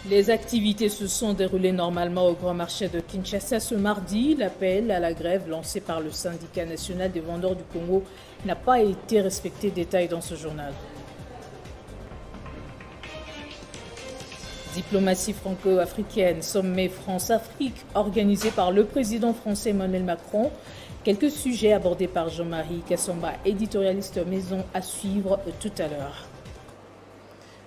Les activités se sont déroulées normalement au Grand Marché de Kinshasa ce mardi. L'appel à la grève lancé par le syndicat national des vendeurs du Congo n'a pas été respecté. Détail dans ce journal. Diplomatie franco-africaine, sommet France-Afrique organisé par le président français Emmanuel Macron. Quelques sujets abordés par Jean-Marie Kassamba, éditorialiste maison, à suivre tout à l'heure.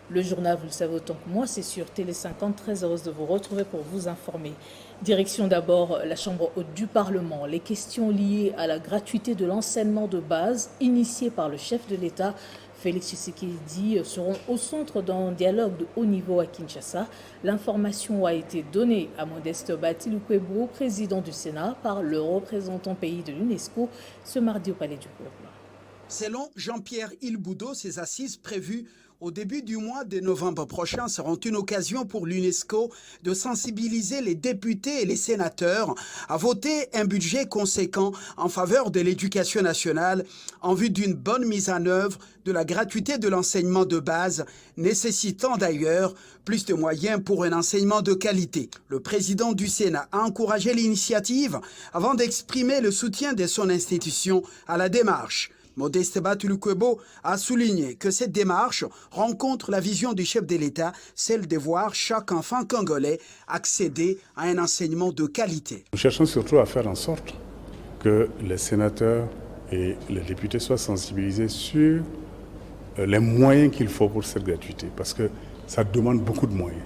Le journal, vous le savez autant que moi, c'est sur Télé 50. Très heureuse de vous retrouver pour vous informer. Direction d'abord la Chambre haute du Parlement. Les questions liées à la gratuité de l'enseignement de base initiées par le chef de l'État, Félix Tshisekedi, seront au centre d'un dialogue de haut niveau à Kinshasa. L'information a été donnée à Modeste Batilou-Kwebo, président du Sénat, par le représentant pays de l'UNESCO ce mardi au Palais du Peuple. Selon Jean-Pierre Ilboudo, ces assises prévues au début du mois de novembre prochain seront une occasion pour l'UNESCO de sensibiliser les députés et les sénateurs à voter un budget conséquent en faveur de l'éducation nationale en vue d'une bonne mise en œuvre de la gratuité de l'enseignement de base, nécessitant d'ailleurs plus de moyens pour un enseignement de qualité. Le président du Sénat a encouragé l'initiative avant d'exprimer le soutien de son institution à la démarche. Modeste Batilou-Kwebo a souligné que cette démarche rencontre la vision du chef de l'État, celle de voir chaque enfant congolais accéder à un enseignement de qualité. Nous cherchons surtout à faire en sorte que les sénateurs et les députés soient sensibilisés sur les moyens qu'il faut pour cette gratuité, parce que ça demande beaucoup de moyens.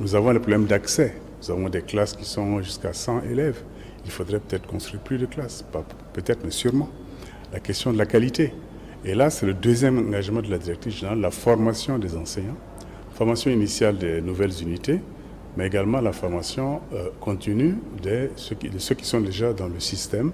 Nous avons le problème d'accès. Nous avons des classes qui sont jusqu'à 100 élèves. Il faudrait peut-être construire plus de classes, pas peut-être, mais sûrement. La question de la qualité. Et là, c'est le deuxième engagement de la directive générale, la formation des enseignants, formation initiale des nouvelles unités, mais également la formation continue de ceux qui sont déjà dans le système,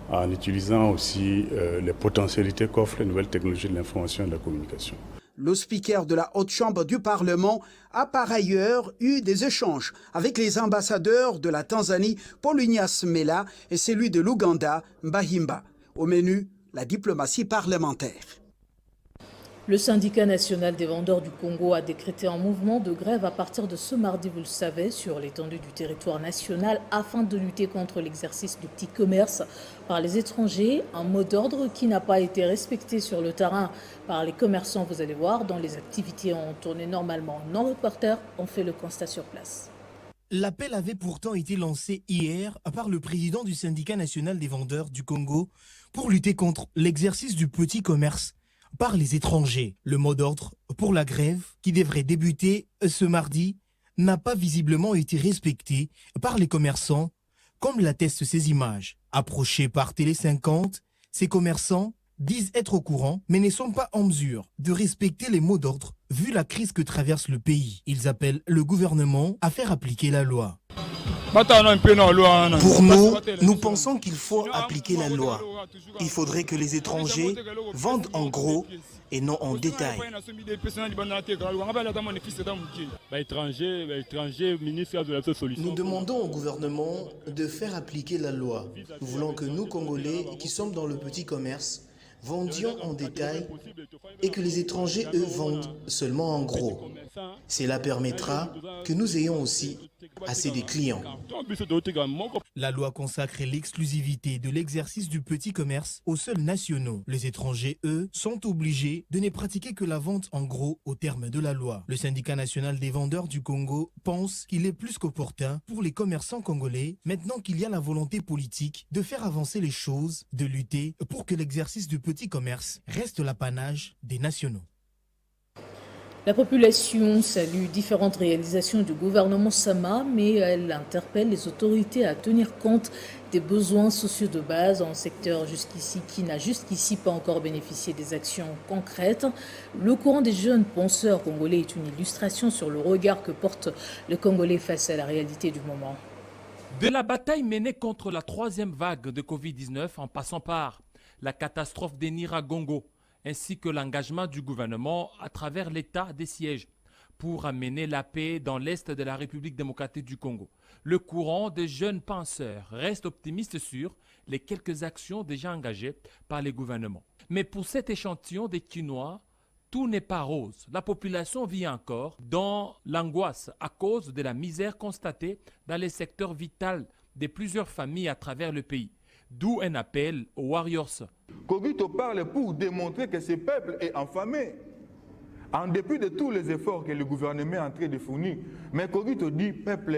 en utilisant aussi les potentialités qu'offrent les nouvelles technologies de l'information et de la communication. Le speaker de la Haute Chambre du Parlement a par ailleurs eu des échanges avec les ambassadeurs de la Tanzanie, Paul Ignace Mela, et celui de l'Ouganda, Mbahimba. Au menu, la diplomatie parlementaire. Le syndicat national des vendeurs du Congo a décrété un mouvement de grève à partir de ce mardi, vous le savez, sur l'étendue du territoire national afin de lutter contre l'exercice du petit commerce par les étrangers. Un mot d'ordre qui n'a pas été respecté sur le terrain par les commerçants, vous allez voir, dont les activités ont tourné normalement. Nos reporters ont fait le constat sur place. L'appel avait pourtant été lancé hier par le président du syndicat national des vendeurs du Congo pour lutter contre l'exercice du petit commerce par les étrangers. Le mot d'ordre pour la grève, qui devrait débuter ce mardi, n'a pas visiblement été respecté par les commerçants, comme l'attestent ces images. Approchés par Télé 50, ces commerçants disent être au courant, mais ne sont pas en mesure de respecter les mots d'ordre vu la crise que traverse le pays. Ils appellent le gouvernement à faire appliquer la loi. Pour nous, nous pensons qu'il faut appliquer la loi. Il faudrait que les étrangers vendent en gros et non en détail. Nous demandons au gouvernement de faire appliquer la loi. Nous voulons que nous, Congolais, qui sommes dans le petit commerce, vendions en détail et que les étrangers, eux, vendent seulement en gros. Cela permettra que nous ayons aussi assez de clients. La loi consacre l'exclusivité de l'exercice du petit commerce aux seuls nationaux. Les étrangers, eux, sont obligés de ne pratiquer que la vente en gros au terme de la loi. Le syndicat national des vendeurs du Congo pense qu'il est plus qu'opportun pour les commerçants congolais, maintenant qu'il y a la volonté politique de faire avancer les choses, de lutter pour que l'exercice du petit commerce reste l'apanage des nationaux. La population salue différentes réalisations du gouvernement Sama, mais elle interpelle les autorités à tenir compte des besoins sociaux de base en secteur qui n'a jusqu'ici pas encore bénéficié des actions concrètes. Le courant des jeunes penseurs congolais est une illustration sur le regard que porte le Congolais face à la réalité du moment. De la bataille menée contre la troisième vague de Covid-19 en passant par la catastrophe des Nyiragongo, ainsi que l'engagement du gouvernement à travers l'état des sièges pour amener la paix dans l'est de la République démocratique du Congo. Le courant des jeunes penseurs reste optimiste sur les quelques actions déjà engagées par les gouvernements. Mais pour cet échantillon des Quinois, tout n'est pas rose. La population vit encore dans l'angoisse à cause de la misère constatée dans les secteurs vitaux de plusieurs familles à travers le pays. D'où un appel aux warriors. Kogito parle pour démontrer que ce peuple est affamé. En dépit de tous les efforts que le gouvernement est en train de fournir. Mais Kogito dit, peuple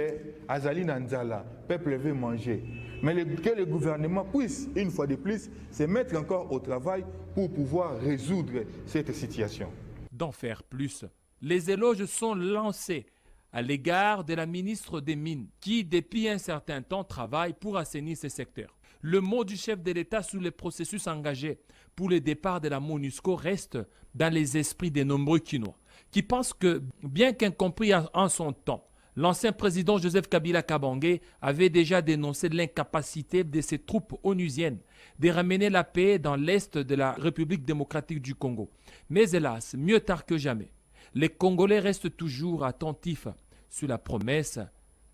Azali Nanzala, peuple veut manger. Mais que le gouvernement puisse, une fois de plus, se mettre encore au travail pour pouvoir résoudre cette situation. D'en faire plus. Les éloges sont lancés à l'égard de la ministre des Mines, qui, depuis un certain temps, travaille pour assainir ce secteur. Le mot du chef de l'État sur les processus engagés pour le départ de la MONUSCO reste dans les esprits des nombreux Kinois, qui pensent que, bien qu'incompris en son temps, l'ancien président Joseph Kabila Kabange avait déjà dénoncé l'incapacité de ses troupes onusiennes de ramener la paix dans l'est de la République démocratique du Congo. Mais hélas, mieux tard que jamais, les Congolais restent toujours attentifs sur la promesse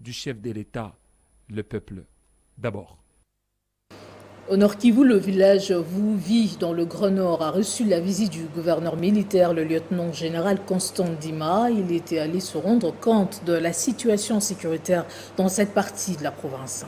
du chef de l'État, le peuple d'abord. Au Nord Kivu, le village Vouvi, dans le Grand Nord, a reçu la visite du gouverneur militaire, le lieutenant-général Constant Ndima. Il était allé se rendre compte de la situation sécuritaire dans cette partie de la province.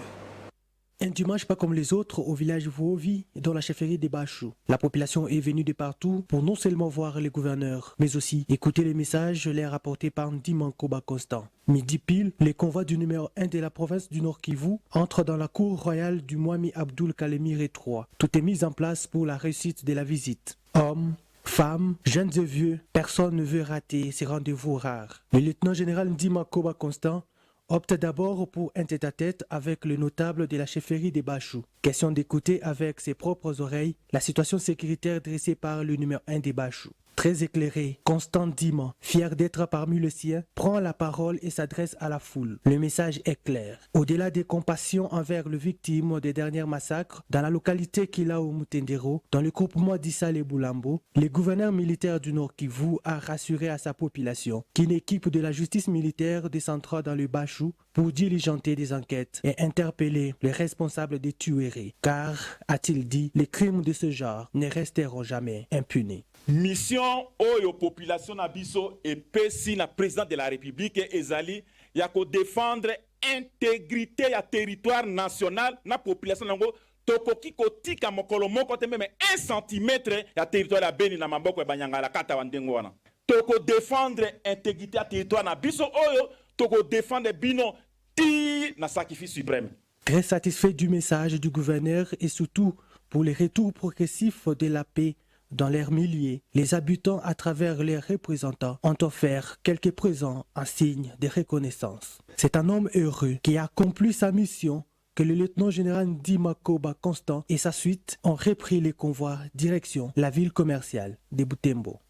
Un dimanche pas comme les autres au village Vouvi, dans la chefferie des Bachou. La population est venue de partout pour non seulement voir les gouverneurs, mais aussi écouter les messages les rapportés par Ndima Koba Constant. Midi pile, les convois du numéro 1 de la province du Nord Kivu entrent dans la cour royale du Mwami Abdul Kalemire III. Tout est mis en place pour la réussite de la visite. Hommes, femmes, jeunes et vieux, personne ne veut rater ces rendez-vous rares. Le lieutenant-général Ndima Koba Constant opte d'abord pour un tête-à-tête avec le notable de la chefferie des Bachou. Question d'écouter avec ses propres oreilles la situation sécuritaire dressée par le numéro 1 des Bachou. Très éclairé, Constant Ndima, fier d'être parmi le sien, prend la parole et s'adresse à la foule. Le message est clair. Au-delà des compassions envers les victimes des derniers massacres, dans la localité Kilao Mutendero, dans le groupement d'Issal et Boulambo, le gouverneur militaire du Nord Kivu a rassuré à sa population qu'une équipe de la justice militaire descendra dans le Bachou pour diligenter des enquêtes et interpeller les responsables des tueries. Car, a-t-il dit, les crimes de ce genre ne resteront jamais impunis. Mission oyo population na biso et pesi na président de la République ezali ya ko défendre intégrité ya territoire national na population nango tokoki kotika mokolo moko te même 1 cm ya territoire ya Beni na maboko ya Banyangala kata wandengo wana toko défendre intégrité ya territoire na biso oyo toko défendre bino ti na sacrifice suprême. Très satisfait du message du gouverneur et surtout pour les retours progressifs de la paix dans leurs milliers, les habitants à travers leurs représentants ont offert quelques présents en signe de reconnaissance. C'est un homme heureux qui a accompli sa mission que le lieutenant-général Ndima Koba Constant et sa suite ont repris les convois direction la ville commerciale de Butembo.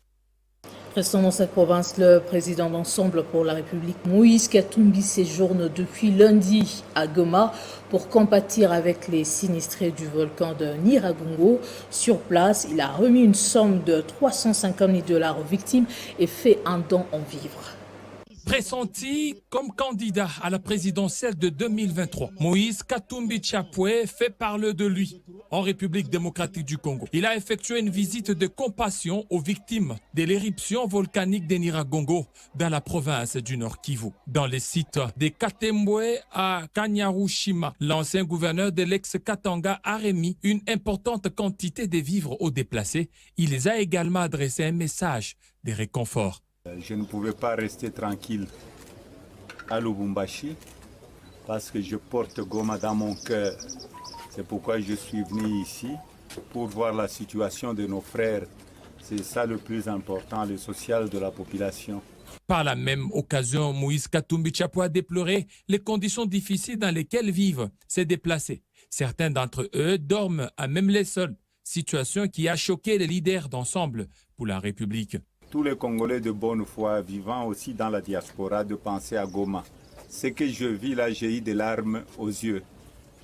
Restons dans cette province, le président d'Ensemble pour la République, Moïse Katumbi, séjourne depuis lundi à Goma pour compatir avec les sinistrés du volcan de Nyiragongo. Sur place, il a remis une somme de 350 000 $ aux victimes et fait un don en vivres. Pressenti comme candidat à la présidentielle de 2023, Moïse Katumbi Chapwe fait parler de lui en République démocratique du Congo. Il a effectué une visite de compassion aux victimes de l'éruption volcanique de Nyiragongo dans la province du Nord Kivu. Dans les sites de Katembwe à Kanyarushima, l'ancien gouverneur de l'ex-Katanga a remis une importante quantité de vivres aux déplacés. Il les a également adressé un message de réconfort. Je ne pouvais pas rester tranquille à Lubumbashi parce que je porte Goma dans mon cœur. C'est pourquoi je suis venu ici pour voir la situation de nos frères. C'est ça le plus important, le social de la population. Par la même occasion, Moïse Katumbi Chapwe a déploré les conditions difficiles dans lesquelles vivent ces déplacés. Certains d'entre eux dorment à même les sols, situation qui a choqué les leaders d'Ensemble pour la République. Tous les Congolais de bonne foi vivant aussi dans la diaspora de penser à Goma. Ce que je vis là, j'ai eu des larmes aux yeux.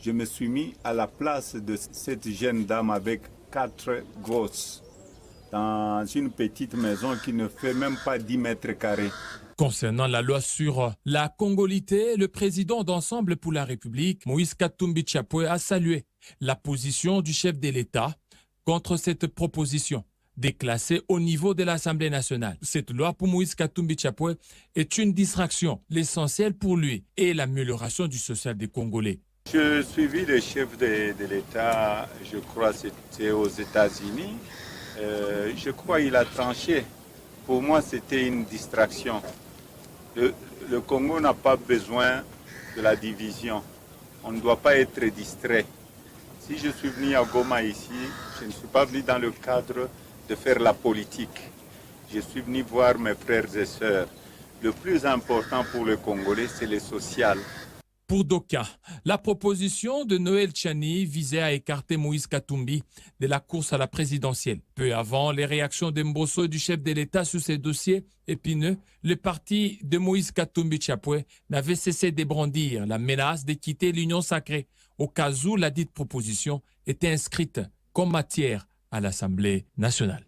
Je me suis mis à la place de cette jeune dame avec 4 gosses dans une petite maison qui ne fait même pas 10 mètres carrés. Concernant la loi sur la congolité, le président d'Ensemble pour la République, Moïse Katumbi Chapwe, a salué la position du chef de l'État contre cette proposition déclassée au niveau de l'Assemblée nationale. Cette loi pour Moïse Katumbi Tchapoué est une distraction. L'essentiel pour lui est l'amélioration du social des Congolais. Je suivis le chef de l'État, je crois c'était aux États-Unis. Je crois qu'il a tranché. Pour moi, c'était une distraction. Le Congo n'a pas besoin de la division. On ne doit pas être distrait. Si je suis venu à Goma ici, je ne suis pas venu dans le cadre de faire la politique. Je suis venu voir mes frères et sœurs. Le plus important pour le Congolais, c'est le social. Pour d'aucuns, la proposition de Noël Tchani visait à écarter Moïse Katumbi de la course à la présidentielle. Peu avant les réactions d'Mbosso et du chef de l'État sur ces dossiers épineux, le parti de Moïse Katumbi Tchapoué n'avait cessé de brandir la menace de quitter l'Union sacrée, au cas où la dite proposition était inscrite comme matière à l'Assemblée nationale.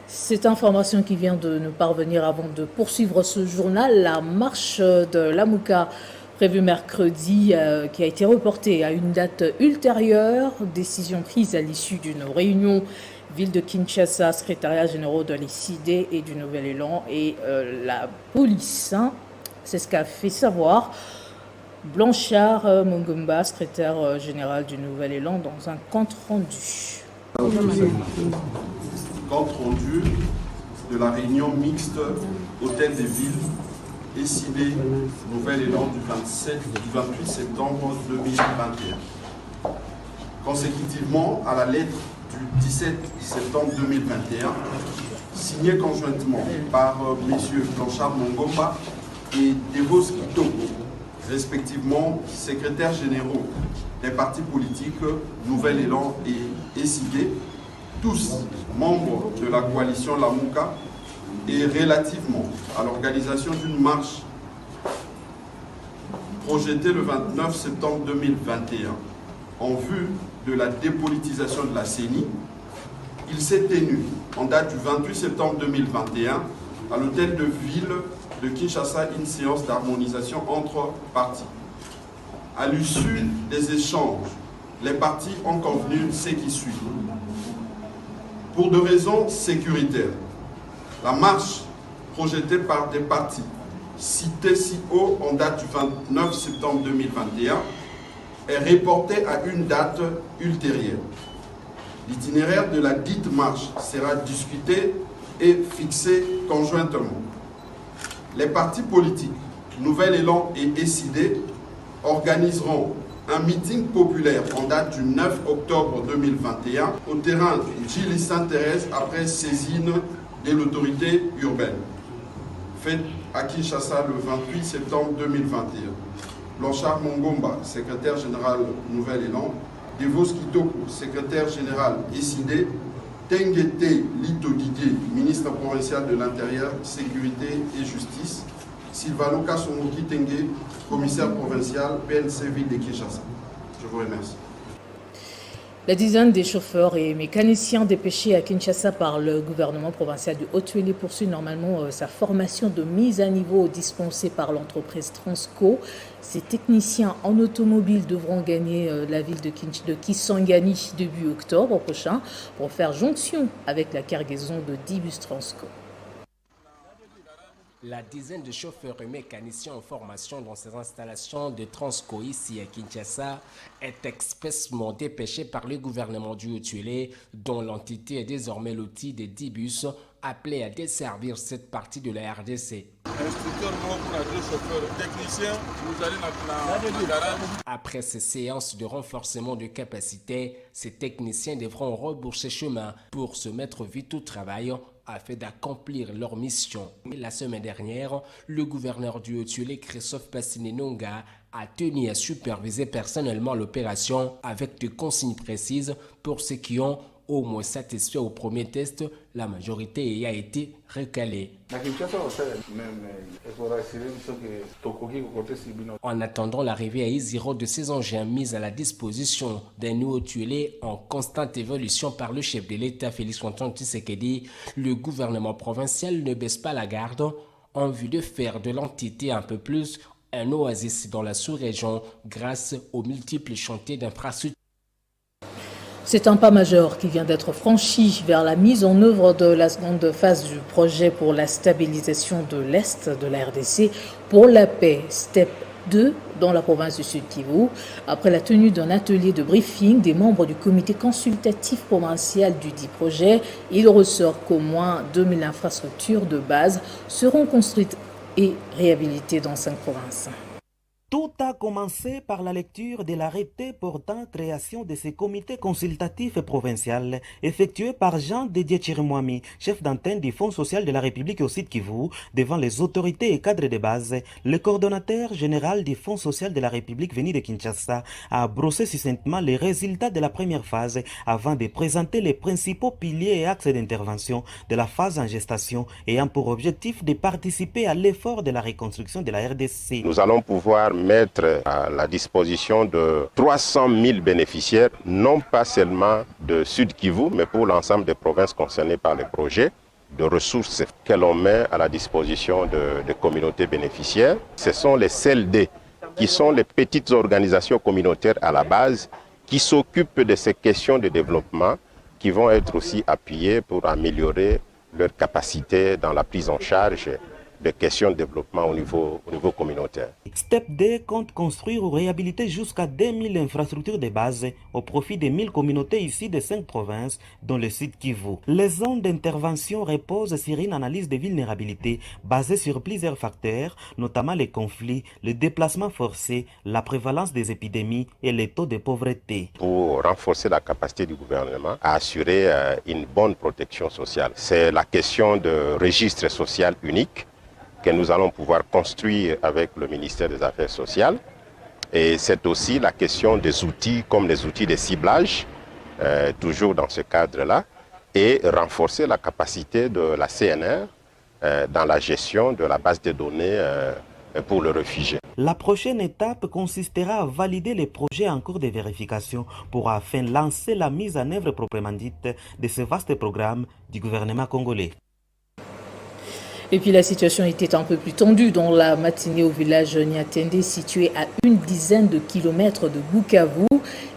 Cette information qui vient de nous parvenir avant de poursuivre ce journal, la marche de Lamuka prévue mercredi qui a été reportée à une date ultérieure, décision prise à l'issue d'une réunion ville de Kinshasa, secrétariat général de l'ICD et du Nouvel Élan et la police. C'est ce qu'a fait savoir Blanchard Mongomba, secrétaire général du Nouvel Élan, dans un compte rendu. Compte rendu de la réunion mixte Hôtel des Villes ECD Nouvel Élan du 28 septembre 2021. Consécutivement à la lettre du 17 septembre 2021, signée conjointement par M. Blanchard Mongomba et Devos Kitoko, respectivement secrétaires généraux des partis politiques Nouvel Élan et ECD, tous membres de la coalition Lamuka, et relativement à l'organisation d'une marche projetée le 29 septembre 2021 en vue de la dépolitisation de la CENI, il s'est tenu en date du 28 septembre 2021 à l'hôtel de ville de Kinshasa une séance d'harmonisation entre partis. À l'issue des échanges, les partis ont convenu ce qui suit. Pour des raisons sécuritaires, la marche projetée par des partis cités si haut en date du 29 septembre 2021 est reportée à une date ultérieure. L'itinéraire de la dite marche sera discuté et fixé conjointement. Les partis politiques Nouvel Élan et ECD organiseront un meeting populaire en date du 9 octobre 2021 au terrain Gilles Sainte-Thérèse après saisine de l'autorité urbaine, faite à Kinshasa le 28 septembre 2021. Blanchard Mongomba, secrétaire général Nouvel Élan, Devos Kitoko, secrétaire général ECD, Tengete Lito Didier, ministre provincial de l'Intérieur, Sécurité et Justice, Sylvano Kasongoki Tengue, commissaire provincial PNC Ville de Kinshasa. Je vous remercie. La dizaine des chauffeurs et mécaniciens dépêchés à Kinshasa par le gouvernement provincial du Haut-Tuélé poursuit normalement sa formation de mise à niveau dispensée par l'entreprise Transco. Ces techniciens en automobile devront gagner la ville de Kisangani début octobre prochain pour faire jonction avec la cargaison de 10 bus Transco. La dizaine de chauffeurs et mécaniciens en formation dans ces installations de Transco ici à Kinshasa est expressément dépêchée par le gouvernement du Haut-Tuélé, dont l'entité est désormais lotie des 10 bus appelés à desservir cette partie de la RDC. Après ces séances de renforcement de capacité, ces techniciens devront rebrousser chemin pour se mettre vite au travail afin d'accomplir leur mission. La semaine dernière, le gouverneur du Haut-Tuélé, Christophe Passine-Nonga, a tenu à superviser personnellement l'opération avec des consignes précises pour ceux qui ont au moins satisfait au premier test, la majorité y a été recalée. En attendant l'arrivée à Iziro de ces engins mis à la disposition d'un nouveau Haut-Tuélé en constante évolution par le chef de l'État Félix-Antoine Tshisekedi, le gouvernement provincial ne baisse pas la garde en vue de faire de l'entité un peu plus un oasis dans la sous-région grâce aux multiples chantiers d'infrastructures. C'est un pas majeur qui vient d'être franchi vers la mise en œuvre de la seconde phase du projet pour la stabilisation de l'Est de la RDC pour la paix, STEP 2, dans la province du Sud-Kivu. Après la tenue d'un atelier de briefing des membres du comité consultatif provincial du dit projet, il ressort qu'au moins 2000 infrastructures de base seront construites et réhabilitées dans 5 provinces. Tout a commencé par la lecture de l'arrêté portant création de ces comités consultatifs provinciaux effectué par Jean Dédié Chirimwami, chef d'antenne du Fonds social de la République au Sud-Kivu, devant les autorités et cadres de base. Le coordonnateur général du Fonds social de la République venu de Kinshasa a brossé succinctement les résultats de la première phase avant de présenter les principaux piliers et axes d'intervention de la phase en gestation ayant pour objectif de participer à l'effort de la reconstruction de la RDC. Nous allons pouvoir mettre à la disposition de 300 000 bénéficiaires, non pas seulement de Sud-Kivu, mais pour l'ensemble des provinces concernées par le projet, de ressources que l'on met à la disposition de communautés bénéficiaires. Ce sont les CLD, qui sont les petites organisations communautaires à la base, qui s'occupent de ces questions de développement, qui vont être aussi appuyées pour améliorer leur capacité dans la prise en charge de questions de développement au niveau communautaire. STEP 2 compte construire ou réhabiliter jusqu'à 2000 infrastructures de base au profit de 1000 communautés ici de 5 provinces, dont le Sud-Kivu. Les zones d'intervention reposent sur une analyse de vulnérabilité basée sur plusieurs facteurs, notamment les conflits, le déplacement forcé, la prévalence des épidémies et les taux de pauvreté. Pour renforcer la capacité du gouvernement à assurer une bonne protection sociale, c'est la question de registre social unique que nous allons pouvoir construire avec le ministère des Affaires sociales. Et c'est aussi la question des outils, comme les outils de ciblage, toujours dans ce cadre-là, et renforcer la capacité de la CNR dans la gestion de la base de données pour le réfugié. La prochaine étape consistera à valider les projets en cours de vérification pour enfin lancer la mise en œuvre proprement dite de ce vaste programme du gouvernement congolais. Et puis la situation était un peu plus tendue dans la matinée au village Niatende, situé à une dizaine de kilomètres de Bukavu.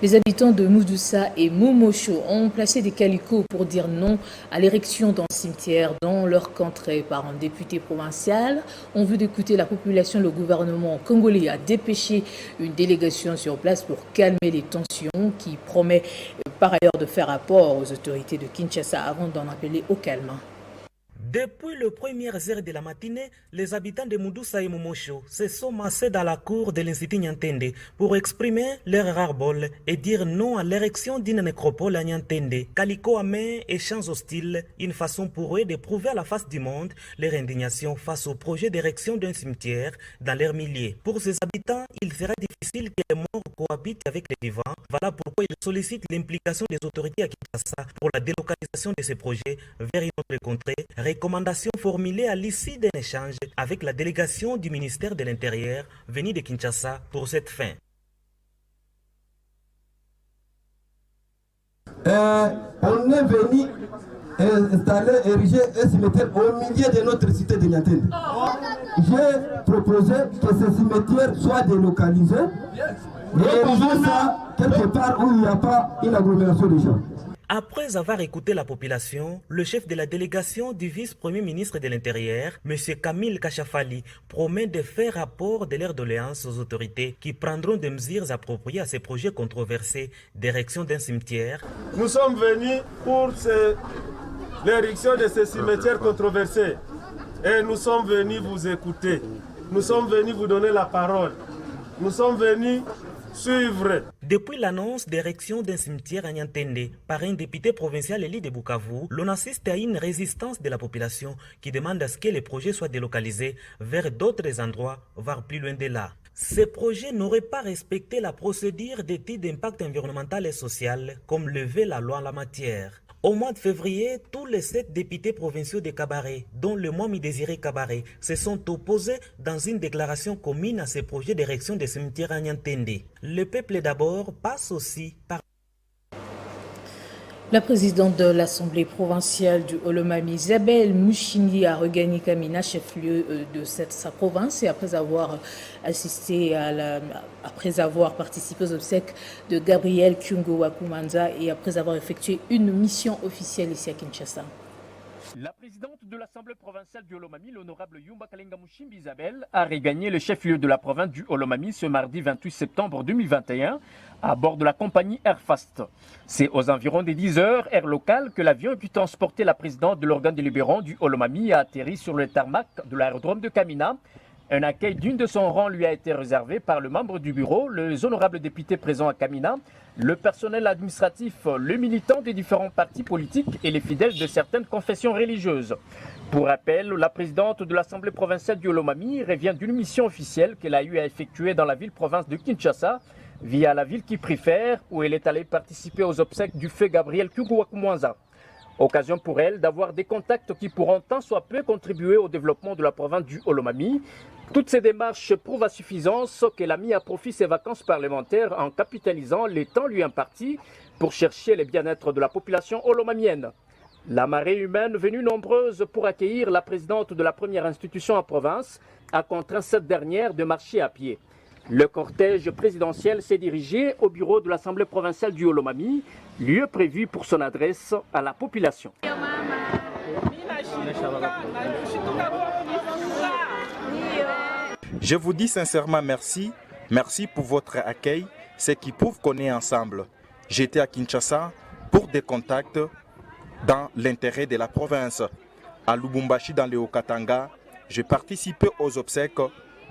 Les habitants de Moudoussa et Momosho ont placé des calicots pour dire non à l'érection d'un cimetière dans leur contrée par un député provincial. En vue d'écouter la population, le gouvernement congolais a dépêché une délégation sur place pour calmer les tensions, qui promet par ailleurs de faire rapport aux autorités de Kinshasa avant d'en appeler au calme. Depuis les premières heures de la matinée, les habitants de Moudoussa et Momosho se sont massés dans la cour de l'Institut Niantende pour exprimer leur ras-le-bol et dire non à l'érection d'une nécropole à Niantende. Calico à main et chants hostiles, une façon pour eux de prouver à la face du monde leur indignation face au projet d'érection d'un cimetière dans leur milieu. Pour ces habitants, il sera difficile que les morts cohabitent avec les vivants. Voilà pourquoi ils sollicitent l'implication des autorités à Kinshasa pour la délocalisation de ces projets vers une autre contrée. Recommandation formulée à l'issue d'un échange avec la délégation du ministère de l'Intérieur venue de Kinshasa pour cette fin. On est venu installer, ériger un cimetière au milieu de notre cité de Niantende. J'ai proposé que ce cimetière soit délocalisé et ériger ça quelque part où il n'y a pas une agglomération de gens. Après avoir écouté la population, le chef de la délégation du vice-premier ministre de l'Intérieur, M. Kamil Kachafali, promet de faire rapport de leur doléance aux autorités qui prendront des mesures appropriées à ces projets controversés d'érection d'un cimetière. Nous sommes venus pour l'érection de ces cimetières controversés et nous sommes venus vous écouter. Nous sommes venus vous donner la parole. Nous sommes venus suivre. Depuis l'annonce d'érection d'un cimetière à Niantende par un député provincial élu de Bukavu, l'on assiste à une résistance de la population qui demande à ce que les projets soient délocalisés vers d'autres endroits, voire plus loin de là. Ces projets n'auraient pas respecté la procédure d'étude d'impact environnemental et social comme le veut la loi en la matière. Au mois de février, tous les 7 députés provinciaux de Kabaré, dont le Mwami Désiré Kabaré, se sont opposés dans une déclaration commune à ces projets d'érection des cimetières à Niantende. Le peuple d'abord passe aussi par... La présidente de l'Assemblée provinciale du Olomami, Isabelle Mouchini, a regagné Kamina, chef-lieu de sa province, et après avoir participé aux obsèques de Gabriel Kyungo Wakumanza et après avoir effectué une mission officielle ici à Kinshasa. La présidente de l'Assemblée provinciale du Olomami, l'honorable Yumba Kalenga Mushimbi Isabelle, a regagné le chef-lieu de la province du Olomami ce mardi 28 septembre 2021 à bord de la compagnie Airfast. C'est aux environs des 10 heures, heure locale, que l'avion qui transportait la présidente de l'organe délibérant du Olomami a atterri sur le tarmac de l'aérodrome de Kamina. Un accueil digne de son rang lui a été réservé par le membre du bureau, les honorables députés présents à Kamina, le personnel administratif, les militants des différents partis politiques et les fidèles de certaines confessions religieuses. Pour rappel, la présidente de l'Assemblée provinciale du Olomami revient d'une mission officielle qu'elle a eu à effectuer dans la ville-province de Kinshasa, via la ville qui préfère, où elle est allée participer aux obsèques du feu Gabriel Kyungo Wakumanza. Occasion pour elle d'avoir des contacts qui pourront tant soit peu contribuer au développement de la province du Olomami. Toutes ces démarches prouvent à suffisance qu'elle a mis à profit ses vacances parlementaires en capitalisant les temps lui impartis pour chercher le bien-être de la population olomamienne. La marée humaine venue nombreuse pour accueillir la présidente de la première institution en province a contraint cette dernière de marcher à pied. Le cortège présidentiel s'est dirigé au bureau de l'Assemblée provinciale du Olomami, lieu prévu pour son adresse à la population. Je vous dis sincèrement merci. Merci pour votre accueil. C'est qui prouve qu'on est ensemble. J'étais à Kinshasa pour des contacts dans l'intérêt de la province. À Lubumbashi, dans le Haut-Katanga, j'ai participé aux obsèques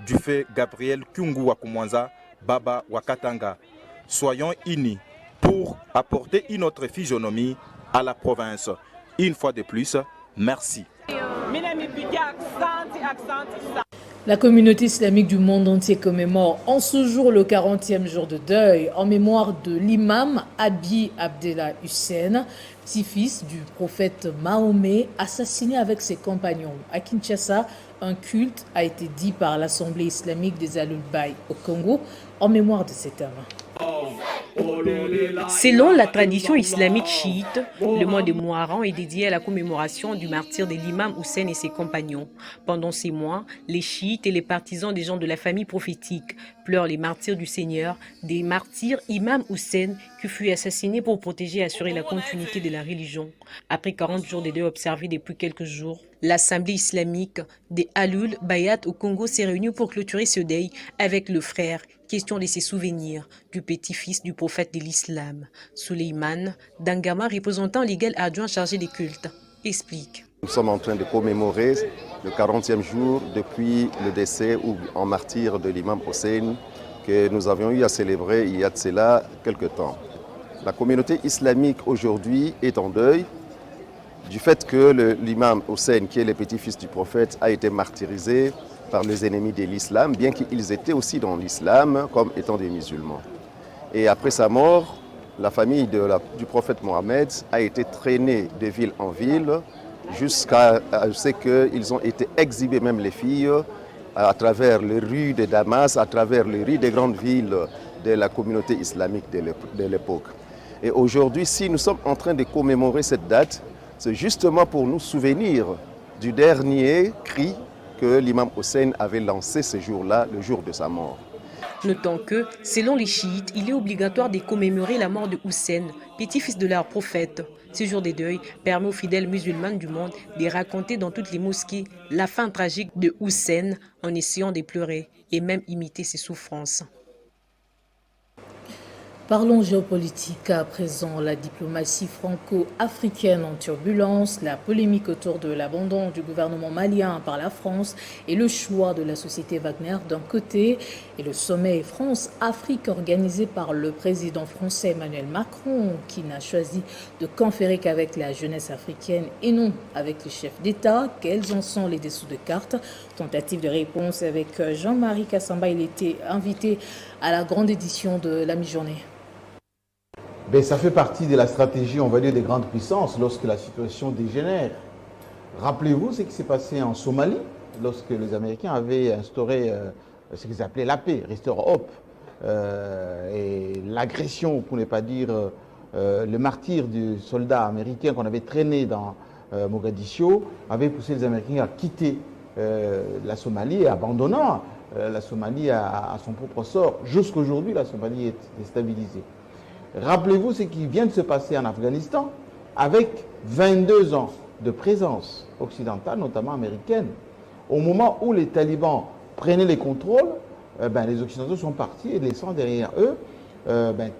du fait Gabriel Kyungo Wakumanza, Baba Wakatanga. Soyons unis pour apporter une autre physionomie à la province. Une fois de plus, merci. La communauté islamique du monde entier commémore en ce jour le 40e jour de deuil en mémoire de l'imam Abi Abdellah Hussein, petit-fils du prophète Mahomet, assassiné avec ses compagnons. À Kinshasa, un culte a été dit par l'Assemblée islamique des Alul Bay au Congo en mémoire de cet homme. Selon la tradition islamique chiite, le mois de Muharram est dédié à la commémoration du martyre de l'imam Hussein et ses compagnons. Pendant ces mois, les chiites et les partisans des gens de la famille prophétique pleurent les martyrs du Seigneur, des martyrs imam Hussein qui fut assassiné pour protéger et assurer la continuité de la religion. Après 40 jours de deuil observés depuis quelques jours, l'Assemblée islamique des Alul Bayat au Congo s'est réunie pour clôturer ce deuil avec le frère, question de ses souvenirs, du petit-fils du prophète de l'islam. Suleiman Dangama, représentant légal adjoint chargé des cultes, explique. Nous sommes en train de commémorer le 40e jour depuis le décès ou en martyr de l'imam Hussein que nous avions eu à célébrer il y a de cela quelque temps. La communauté islamique aujourd'hui est en deuil du fait que l'imam Hussein, qui est le petit-fils du prophète, a été martyrisé par les ennemis de l'islam, bien qu'ils étaient aussi dans l'islam comme étant des musulmans. Et après sa mort, la famille du prophète Mohammed a été traînée de ville en ville jusqu'à ce qu'ils ont été exhibés, même les filles, à travers les rues de Damas, à travers les rues des grandes villes de la communauté islamique de l'époque. Et aujourd'hui, si nous sommes en train de commémorer cette date, c'est justement pour nous souvenir du dernier cri que l'imam Hussein avait lancé ce jour-là, le jour de sa mort. Notons que, selon les chiites, il est obligatoire de commémorer la mort de Hussein, petit-fils de leur prophète. Ce jour de deuil permet aux fidèles musulmans du monde de raconter dans toutes les mosquées la fin tragique de Hussein en essayant de pleurer et même imiter ses souffrances. Parlons géopolitique à présent. La diplomatie franco-africaine en turbulence, la polémique autour de l'abandon du gouvernement malien par la France et le choix de la société Wagner d'un côté et le sommet France-Afrique organisé par le président français Emmanuel Macron qui n'a choisi de conférer qu'avec la jeunesse africaine et non avec les chefs d'État. Quels en sont les dessous de cartes? Tentative de réponse avec Jean-Marie Kassamba. Il était invité à la grande édition de la mi-journée. Ben, ça fait partie de la stratégie, on va dire, des grandes puissances lorsque la situation dégénère. Rappelez-vous ce qui s'est passé en Somalie, lorsque les Américains avaient instauré ce qu'ils appelaient la paix, Restore Hope, et l'agression, pour ne pas dire le martyre du soldat américain qu'on avait traîné dans Mogadiscio avait poussé les Américains à quitter la Somalie, abandonnant la Somalie à son propre sort. Jusqu'aujourd'hui, la Somalie est déstabilisée. Rappelez-vous ce qui vient de se passer en Afghanistan avec 22 ans de présence occidentale, notamment américaine. Au moment où les talibans prenaient les contrôles, les Occidentaux sont partis et laissant derrière eux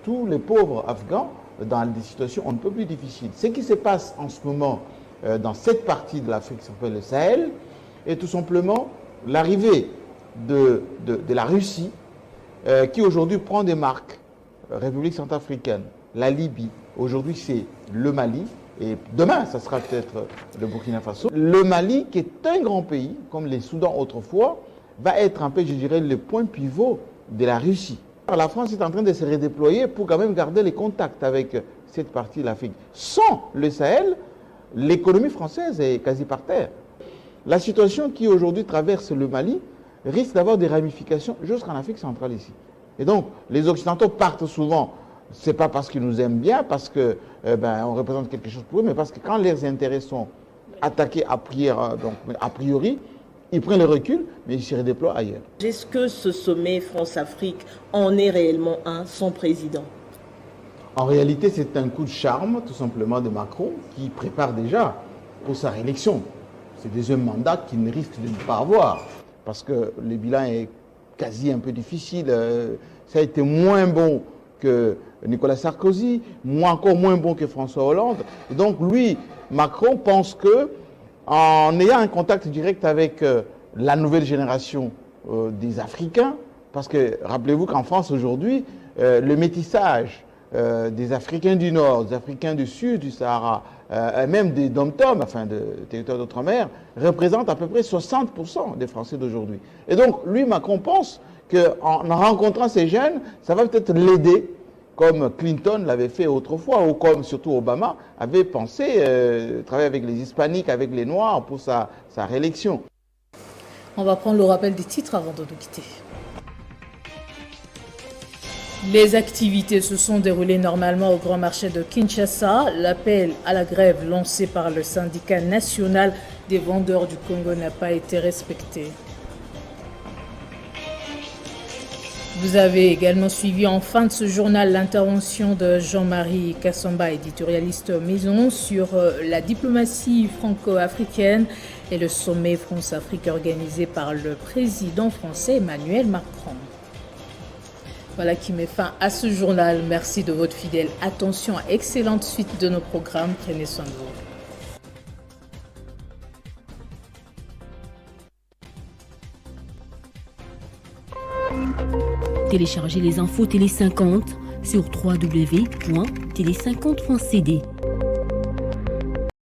tous les pauvres Afghans dans des situations un peu plus difficiles. Ce qui se passe en ce moment dans cette partie de l'Afrique qui s'appelle le Sahel est tout simplement l'arrivée de la Russie qui aujourd'hui prend des marques. République centrafricaine, la Libye, aujourd'hui c'est le Mali, et demain ça sera peut-être le Burkina Faso. Le Mali, qui est un grand pays, comme les Soudans autrefois, va être un peu, je dirais, le point pivot de la Russie. La France est en train de se redéployer pour quand même garder les contacts avec cette partie de l'Afrique. Sans le Sahel, l'économie française est quasi par terre. La situation qui aujourd'hui traverse le Mali risque d'avoir des ramifications jusqu'en Afrique centrale ici. Et donc, les Occidentaux partent souvent, ce n'est pas parce qu'ils nous aiment bien, parce que on représente quelque chose pour eux, mais parce que quand leurs intérêts sont attaqués a priori, ils prennent le recul, mais ils se redéploient ailleurs. Est-ce que ce sommet France-Afrique en est réellement un, son président? En réalité, c'est un coup de charme, tout simplement, de Macron, qui prépare déjà pour sa réélection. C'est le deuxième mandat qu'il ne risque de ne pas avoir, parce que le bilan est quasi un peu difficile. Ça a été moins bon que Nicolas Sarkozy, encore moins bon que François Hollande. Et donc lui, Macron, pense que en ayant un contact direct avec la nouvelle génération des Africains, parce que rappelez-vous qu'en France aujourd'hui, le métissage des Africains du Nord, des Africains du Sud, du Sahara, même des dom-tom, enfin de territoires d'outre-mer, représente à peu près 60% des Français d'aujourd'hui. Et donc, lui, Macron, pense qu'en rencontrant ces jeunes, ça va peut-être l'aider, comme Clinton l'avait fait autrefois, ou comme surtout Obama avait pensé travailler avec les Hispaniques, avec les Noirs pour sa réélection. On va prendre le rappel des titres avant de nous quitter. Les activités se sont déroulées normalement au grand marché de Kinshasa. L'appel à la grève lancé par le syndicat national des vendeurs du Congo n'a pas été respecté. Vous avez également suivi en fin de ce journal l'intervention de Jean-Marie Kassamba, éditorialiste maison, sur la diplomatie franco-africaine et le sommet France-Afrique organisé par le président français Emmanuel Macron. Voilà qui met fin à ce journal. Merci de votre fidèle attention. Excellente suite de nos programmes. Prenez soin de vous. Téléchargez les infos Télé 50 sur www.télé50.cd.